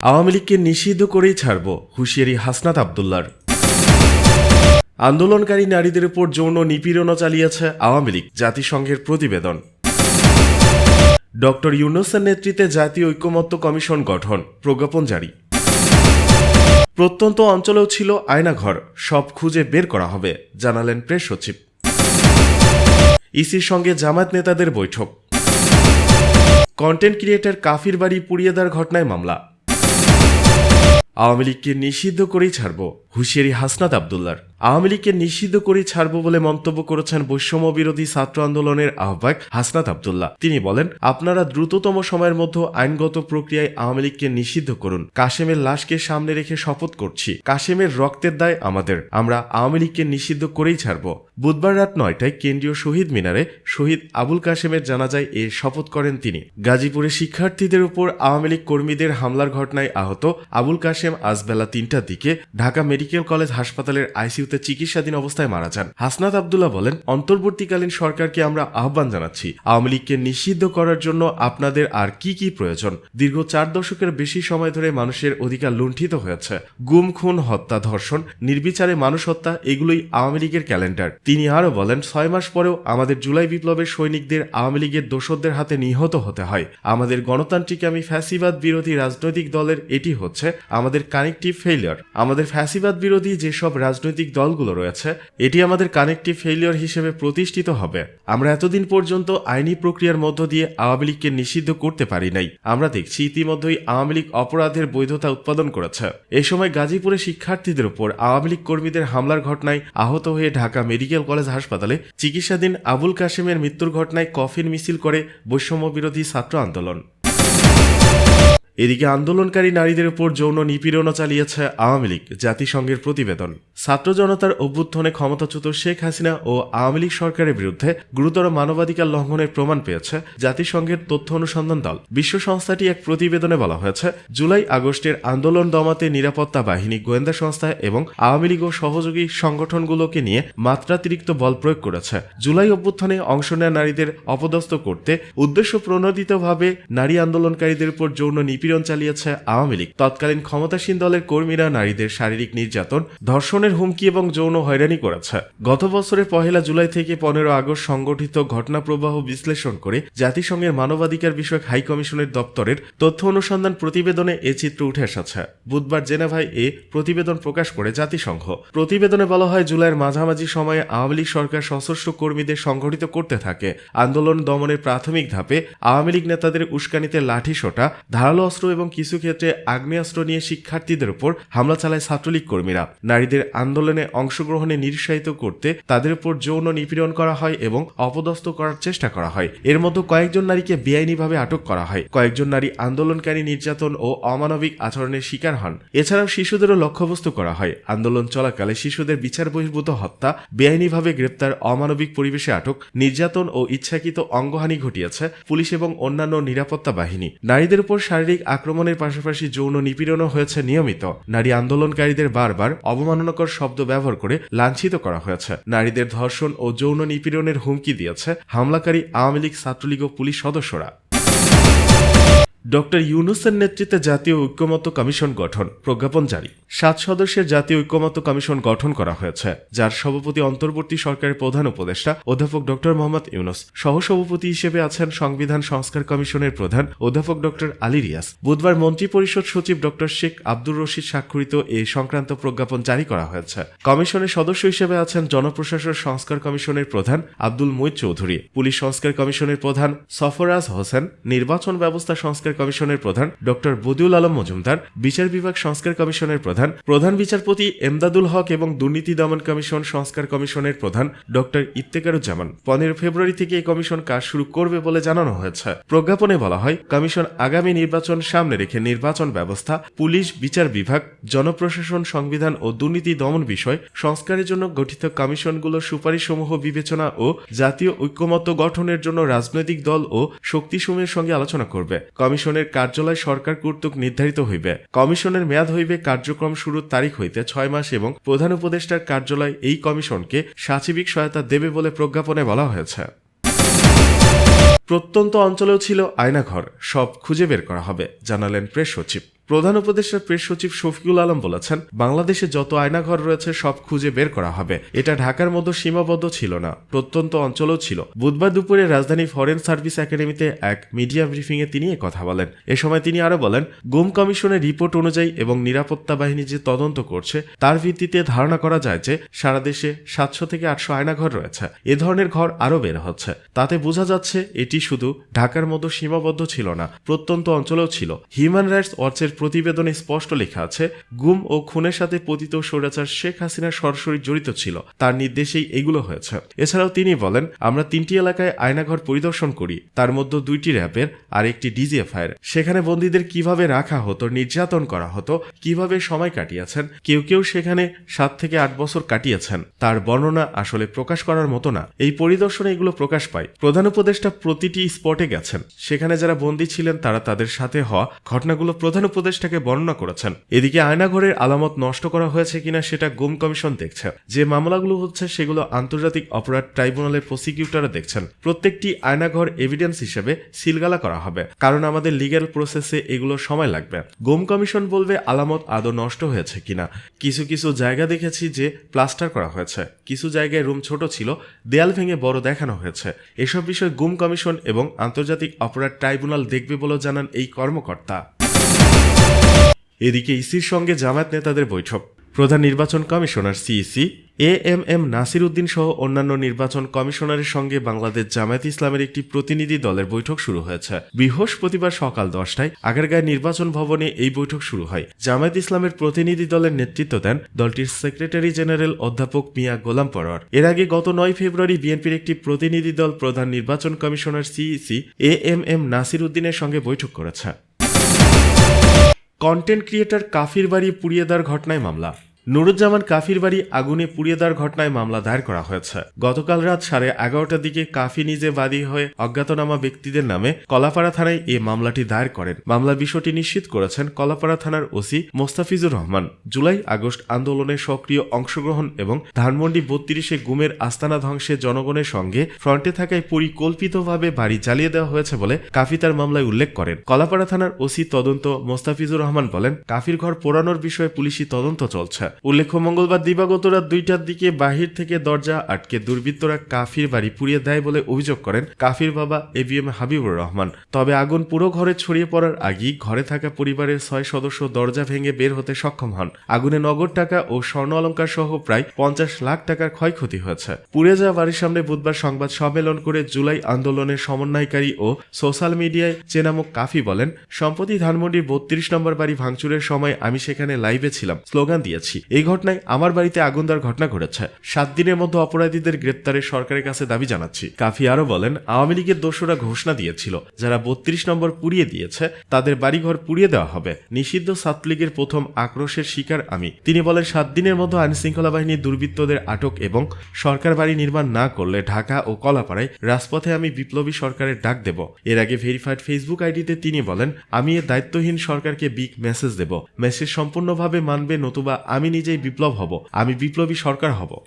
আওয়ামী লীগকে নিষিদ্ধ করেই ছাড়ব, হুঁশিয়ারি হাসনাত আব্দুল্লাহর। আন্দোলনকারী নারীদের উপর যৌন নিপীড়নও চালিয়েছে আওয়ামী লীগ, জাতিসংঘের প্রতিবেদন। ডক্টর ইউনূসের নেতৃত্বে জাতীয় ঐকমত্য কমিশন গঠন, প্রজ্ঞাপন জারি। প্রত্যন্ত অঞ্চলেও ছিল আয়নাঘর, সব খুঁজে বের করা হবে, জানালেন প্রেস সচিব। ইসির সঙ্গে জামায়াত নেতাদের বৈঠক। কন্টেন্ট ক্রিয়েটর কাফির বাড়ি পুড়িয়ে দেওয়ার ঘটনায় মামলা। আওয়ামী লীগকে নিষিদ্ধ করেই ছাড়ব, হুঁশিয়ারি হাসনাত আব্দুল্লাহর। আওয়ামী লীগকে নিষিদ্ধ করেই ছাড়ব বলে মন্তব্য করেছেন বৈষম্য বিরোধী ছাত্র আন্দোলনের আহ্বায়ক হাসনাত আব্দুল্লাহ। তিনি বলেন, আপনারা দ্রুততম সময়ের মধ্যে আইনগত প্রক্রিয়ায় আওয়ামী লীগকে নিষিদ্ধ করুন। কাশেমের লাশকে সামনে রেখে শপথ করছি, কাশেমের রক্তের দায় আমাদের, আমরা আওয়ামী লীগকে নিষিদ্ধ করেই ছাড়ব। বুধবার রাত 9টায় কেন্দ্রীয় শহীদ মিনারে শহীদ আবুল কাশেমের জানাজায় এ শপথ করেন তিনি। গাজীপুরে শিক্ষার্থীদের উপর আওয়ামী লীগ কর্মীদের হামলার ঘটনায় আহত আবুল কাশেম আজ বেলা 3টার দিকে ঢাকা মেডিকেল কলেজ হাসপাতালের আইসিইউতে চিকিৎসাধীন অবস্থায় মারা যান। হাসনাত আব্দুল্লাহ বলেন, অন্তর্বর্তীকালীন সরকারকে আমরা আহ্বান জানাচ্ছি, আওয়ামী লীগকে নিষিদ্ধ করার জন্য আপনাদের আর কি কি প্রয়োজন। দীর্ঘ 4 দশকের বেশি সময় ধরে মানুষের অধিকার লুণ্ঠিত হয়েছে। গুম, খুন, হত্যা, ধর্ষণ, নির্বিচারে মানুষ হত্যা, এগুলোই আওয়ামী লীগের ক্যালেন্ডার। তিনি আরও বলেন, 6 মাস পরেও আমাদের জুলাই বিপ্লবের সৈনিকদের আওয়ামী লীগের দোসরদের হাতে নিহত হতে হয়। আমাদের গণতান্ত্রিকামী ফ্যাসিবাদ বিরোধী রাজনৈতিক দলের এটি হচ্ছে আমাদের কানেকটিভ ফেইলিয়র। আমাদের ফ্যাসিবাদ বিরোধী যেসব রাজনৈতিক দলগুলো রয়েছে, এটি আমাদের কানেকটিভ ফেইলিয়র হিসেবে প্রতিষ্ঠিত হবে। আমরা এতদিন পর্যন্ত আইনি প্রক্রিয়ার মধ্য দিয়ে আওয়ামী লীগকে নিষিদ্ধ করতে পারি নাই। আমরা দেখছি ইতিমধ্যেই আওয়ামী লীগ অপরাধের বৈধতা উৎপাদন করেছে। এ সময় গাজীপুরে শিক্ষার্থীদের উপর আওয়ামী লীগ কর্মীদের হামলার ঘটনায় আহত হয়ে ঢাকা মেডিকেল কলেজ হাসপাতালে চিকিৎসাধীন আবুল কাশেমের মৃত্যুর ঘটনায় কফিন মিছিল করে বৈষম্য বিরোধী ছাত্র আন্দোলন। এদিকে আন্দোলনকারী নারীদের উপর যৌন নিপীড়নও চালিয়েছে আওয়ামী লীগ, জাতিসংঘের প্রতিবেদন। ছাত্র জনতার অভ্যুত্থানে ক্ষমতাচ্যুত শেখ হাসিনা ও আওয়ামী লীগ সরকারের বিরুদ্ধে গুরুতর মানবাধিকার লঙ্ঘনের প্রমাণ পেয়েছে জাতিসংঘের তথ্য অনুসন্ধান দল। বিশ্ব সংস্থাটি এক প্রতিবেদনে বলা হয়েছে, জুলাই আগস্টের আন্দোলন দমাতে নিরাপত্তা বাহিনী, গোয়েন্দা সংস্থা এবং আওয়ামী লীগ ও সহযোগী সংগঠনগুলোকে নিয়ে মাত্রাতিরিক্ত বল প্রয়োগ করেছে। জুলাই অভ্যুত্থানে অংশ নেওয়া নারীদের অপদস্থ করতে উদ্দেশ্য প্রণোদিতভাবে নারী আন্দোলনকারীদের উপর যৌন নিপীড়ন চালিয়েছে আওয়ামী লীগ। তৎকালীন ক্ষমতাসীন দলের কর্মীরা নারীদের শারীরিক নির্যাতন, ধর্ষণের হুমকি এবং যৌন হয়রানি করেছে। গত বছরের 1 জুলাই থেকে 15 আগস্ট সংগঠিত ঘটনা প্রবাহ বিশ্লেষণ করে জাতিসংঘের মানবাধিকার বিষয়ক হাই কমিশনের দপ্তরের তথ্য অনুসন্ধান প্রতিবেদনে এ চিত্র উঠে এসেছে। বুধবার জেনেভায় এ প্রতিবেদন প্রকাশ করে জাতিসংঘ। প্রতিবেদনে বলা হয়, জুলাইয়ের মাঝামাঝি সময়ে আওয়ামী লীগ সরকার সশস্ত্র কর্মীদের সংগঠিত করতে থাকে। আন্দোলন দমনের প্রাথমিক ধাপে আওয়ামী লীগ নেতাদের উস্কানিতে লাঠিসোঁটা, ধারালো অস্ত্র এবং কিছু ক্ষেত্রে আগ্নেয়াস্ত্র নিয়ে শিক্ষার্থীদের উপর হামলা চালায় ছাত্রলীগ কর্মীরা। নারীদের আন্দোলনে অংশগ্রহণে নিরুৎসাহিত করতে তাদের উপর যৌন নিপীড়ন করা হয় এবং অপদস্থ করার চেষ্টা করা হয়। এর মধ্যে কয়েকজন নারীকে বেআইনিভাবে আটক করা হয়। কয়েকজন নারী আন্দোলনকারী নির্যাতন ও অমানবিক আচরণের শিকার হন। এছাড়াও শিশুদেরও লক্ষ্যবস্তু করা হয়। আন্দোলন চলাকালে শিশুদের বিচার বহির্ভূত হত্যা, বেআইনিভাবে গ্রেপ্তার, অমানবিক পরিবেশে আটক, নির্যাতন ও ইচ্ছাকৃত অঙ্গহানি ঘটিয়েছে পুলিশ এবং অন্যান্য নিরাপত্তা বাহিনী। নারীদের উপর শারীরিক আক্রমণের পাশাপাশি যৌন নিপীড়নও হয়েছে নিয়মিত। নারী আন্দোলনকারীদের বারবার অবমাননাকর শব্দ ব্যবহার করে লাঞ্ছিত করা হয়েছে। নারীদের ধর্ষণ ও যৌন নিপীড়নের হুমকি দিয়েছে হামলাকারী আওয়ামী লীগ, ছাত্রলীগ ও পুলিশ সদস্যরা। ডক্টর ইউনূসের নেতৃত্বে জাতীয় ঐকমত্য কমিশন গঠন, প্রজ্ঞাপন জারি। 7 সদস্যের জাতীয় ঐকমত্য কমিশন গঠন করা হয়েছে, যার সভাপতি অন্তর্বর্তী সরকারের প্রধান উপদেষ্টা অধ্যাপক ডক্টর মোহাম্মদ ইউনূস। সহসভাপতি হিসেবে আছেন সংবিধান সংস্কার কমিশনের প্রধান অধ্যাপক ডক্টর আলী রিয়াজ। বুধবার মন্ত্রিপরিষদ সচিব ডক্টর শেখ আব্দুর রশিদ স্বাক্ষরিত এ সংক্রান্ত প্রজ্ঞাপন জারি করা হয়েছে। কমিশনের সদস্য হিসেবে আছেন জনপ্রশাসন সংস্কার কমিশনের প্রধান আব্দুল মুঈদ চৌধুরী, পুলিশ সংস্কার কমিশনের প্রধান সফরাজ হোসেন, নির্বাচন ব্যবস্থা সংস্কার কমিশনের প্রধান ডক্টর বদিউল আলম মজুমদার, বিচার বিভাগ সংস্কার কমিশনের প্রধান বিচারপতি এমদাদুল হক এবং দুর্নীতি দমন কমিশন সংস্কার কমিশনের প্রধান ডক্টর ইফতেখারুজ্জামান। 15 ফেব্রুয়ারি থেকে এই কমিশন কাজ শুরু করবে বলে জানানো হয়েছে। প্রজ্ঞাপনে বলা হয়, কমিশন আগামী নির্বাচন সামনে রেখে নির্বাচন ব্যবস্থা, পুলিশ, বিচার বিভাগ, জনপ্রশাসন, সংবিধান ও দুর্নীতি দমন বিষয় সংস্কারের জন্য গঠিত কমিশনগুলোর সুপারিশসমূহ বিবেচনা ও জাতীয় ঐকমত্য গঠনের জন্য রাজনৈতিক দল ও শক্তিসমূহের সঙ্গে আলোচনা করবে। কমিশনের কার্যালয় সরকার কর্তৃক নির্ধারিত হইবে। কমিশনের মেয়াদ হইবে কার্যক্রম শুরুর তারিখ হইতে 6 মাস এবং প্রধান উপদেষ্টার কার্যালয় এই কমিশনকে সাচিবিক সহায়তা দেবে বলে প্রজ্ঞাপনে বলা হয়েছে। প্রত্যন্ত অঞ্চলেও ছিল আয়নাঘর, সব খুঁজে বের করা হবে, জানালেন প্রেস সচিব। প্রধান উপদেষ্টা প্রেস সচিব শফিকুল আলম বলেছেন, বাংলাদেশে যত আয়নাঘর রয়েছে সব খুঁজে বের করা হবে। এটা ঢাকার মধ্যে সীমাবদ্ধ ছিল না, প্রত্যন্ত অঞ্চলেও ছিল। বুধবার দুপুরে রাজধানী ফরেন সার্ভিস একাডেমিতে এক মিডিয়া ব্রিফিংয়ে তিনি কথা বলেন। এ সময় তিনি আরো বলেন, গুম কমিশনের রিপোর্ট অনুযায়ী এবং নিরাপত্তা বাহিনী যে তদন্ত করছে তার ভিত্তিতে ধারণা করা যায় যে সারা দেশে 700 থেকে 800 আয়নাঘর রয়েছে। এ ধরনের ঘর আরো বের হচ্ছে। তাতে বোঝা যাচ্ছে এটি শুধু ঢাকার মধ্যে সীমাবদ্ধ ছিল না, প্রত্যন্ত অঞ্চলেও ছিল। হিউম্যান রাইটস ওয়াচের প্রতিবেদনে স্পষ্ট লেখা আছে, গুম ও খুনের সাথে পতিত স্বৈরাচার শেখ হাসিনা সরাসরি জড়িত ছিল, তার নির্দেশেই এগুলো হয়েছে। এছাড়াও তিনি বলেন, আমরা 3টি এলাকায় আয়নাঘর পরিদর্শন করি, তার মধ্যে 2টি র্যাবের আর একটি ডিজিএফআইয়ের। সেখানে বন্দীদের কিভাবে রাখা হতো, নির্যাতন করা হতো, কিভাবে সময় কাটিয়েছেন, কেউ কেউ সেখানে 7 থেকে 8 বছর কাটিয়েছেন, তার বর্ণনা আসলে প্রকাশ করার মতো না। এই পরিদর্শনে এগুলো প্রকাশ পায়। প্রধান উপদেষ্টা প্রতিটি স্পটে গেছেন, সেখানে যারা বন্দী ছিলেন তারা তাদের সাথে হওয়া ঘটনাগুলো প্রধান উপদেষ্টাকে বর্ণনা করেছেন। এদিকে আয়নাঘরের আলামত নষ্ট করা হয়েছে কিনা সেটা গুম কমিশন দেখছে। যে মামলাগুলো হচ্ছে সেগুলো আন্তর্জাতিক অপরাধ ট্রাইব্যুনালের প্রসিকিউটররা দেখছেন। প্রত্যেকটি আয়নাঘর এভিডেন্স হিসেবে সিলগালা করা হবে, কারণ আমাদের লিগ্যাল প্রসেসে এগুলো সময় লাগবে। গুম কমিশন বলবে আলামত আদৌ নষ্ট হয়েছে কিনা। কিছু কিছু জায়গা দেখেছি যে প্লাস্টার করা হয়েছে, কিছু জায়গায় রুম ছোট ছিল, দেয়াল ভেঙে বড় দেখানো হয়েছে। এসব বিষয় গুম কমিশন এবং আন্তর্জাতিক অপরাধ ট্রাইব্যুনাল দেখবে বলেও জানান এই কর্মকর্তা। এদিকে ইসির সঙ্গে জামায়াত নেতাদের বৈঠক। প্রধান নির্বাচন commissioner CEC AMM Nasir Uddin সহ অন্যান্য নির্বাচন কমিশনারের সঙ্গে বাংলাদেশ জামায়াত ইসলামের একটি প্রতিনিধি দলের বৈঠক শুরু হয়েছে। বৃহস্পতিবার সকাল 10টায় আগারগাঁও নির্বাচন ভবনে এই বৈঠক শুরু হয়। জামায়াত ইসলামের প্রতিনিধি দলের নেতৃত্ব দেন দলটির সেক্রেটারি জেনারেল অধ্যাপক মিয়া গোলাম পরোয়ার। এর আগে গত 9 ফেব্রুয়ারি বিএনপির একটি প্রতিনিধি দল প্রধান নির্বাচন কমিশনার সিইসি এএমএম নাসির উদ্দিনের সঙ্গে বৈঠক করেছে। কন্টেন্ট ক্রিয়েটর কাফির বাড়ি পুড়িয়ে দেওয়ার ঘটনায় মামলা। নুরুজ্জামান কাফির বাড়ি আগুনে পুড়িয়ে দেওয়ার ঘটনায় মামলা দায়ের করা হয়েছে। গতকাল রাত 11:30টার দিকে কাফি নিজে বাদী হয়ে অজ্ঞাতনামা ব্যক্তিদের নামে কলাপাড়া থানায় এই মামলাটি দায়ের করেন। মামলার বিষয়টি নিশ্চিত করেছেন কলাপাড়া থানার OC Mostafizur Rahman. July August আন্দোলনে সক্রিয় অংশগ্রহণ এবং ধানমন্ডি 32-এ গুমের আস্তানা ধ্বংসে জনগণের সঙ্গে ফ্রন্টে থাকায় পরিকল্পিতভাবে বাড়ি জ্বালিয়ে দেওয়া হয়েছে বলে কাফি তার মামলায় উল্লেখ করেন। কলাপাড়া থানার ওসি তদন্ত মোস্তাফিজুর রহমান বলেন, কাফির ঘর পোড়ানোর বিষয়ে পুলিশি তদন্ত চলছে। উল্লেখ্য, মঙ্গলবার দিবাগত রাত 2টার দিকে বাহির থেকে দরজা আটকে দুর্বৃত্তরা কাফির বাড়ি পুড়িয়ে দেয় বলে অভিযোগ করেন কাফির বাবা এবিএম হাবিবুর রহমান। তবে আগুন পুরো ঘরে ছড়িয়ে পড়ার আগেই ঘরে থাকা পরিবারের 6 সদস্য দরজা ভেঙে বের হতে সক্ষম হন। আগুনে নগদ টাকা ও স্বর্ণ অলংকার সহ প্রায় 50 লাখ টাকার ক্ষয়ক্ষতি হয়েছে। পুড়ে যাওয়া বাড়ির সামনে বুধবার সংবাদ সম্মেলন করে জুলাই আন্দোলনের সমন্বয়কারী ও সোশ্যাল মিডিয়ায় চেনামুখ কাফি বলেন, সম্প্রতি ধানমন্ডির 32 নম্বর বাড়ি ভাঙচুরের সময় আমি সেখানে লাইভে ছিলাম, স্লোগান দিয়েছি। এই ঘটনায় আমার বাড়িতে আগুন দেওয়ার ঘটনা ঘটেছে। 7 দিনের মধ্যে অপরাধীদের গ্রেপ্তারের সরকারের কাছে দাবি জানাচ্ছি। কাফি আরো বলেন, আওয়ামী লীগের দোসররা ঘোষণা দিয়েছিল যারা 32 নম্বর পুড়িয়ে দিয়েছে তাদের বাড়িঘর পুড়িয়ে দেওয়া হবে। নিষিদ্ধ ছাত্রলীগের প্রথম আক্রোশের শিকার আমি। তিনি বলেন, 7 দিনের মধ্যে আইনশৃঙ্খলা বাহিনীর দুর্বৃত্তদের আটক এবং সরকার বাড়ি নির্মাণ না করলে ঢাকা ও কলাপাড়ায় রাজপথে আমি বিপ্লবী সরকারের ডাক দেব। এর আগে ভেরিফাইড ফেসবুক আইডিতে তিনি বলেন, আমি এ দায়িত্বহীন সরকারকে বিগ মেসেজ দেব। মেসেজ সম্পূর্ণভাবে মানবে নতুবা আমি নিজেই বিপ্লব হব, আমি বিপ্লবী সরকার হব।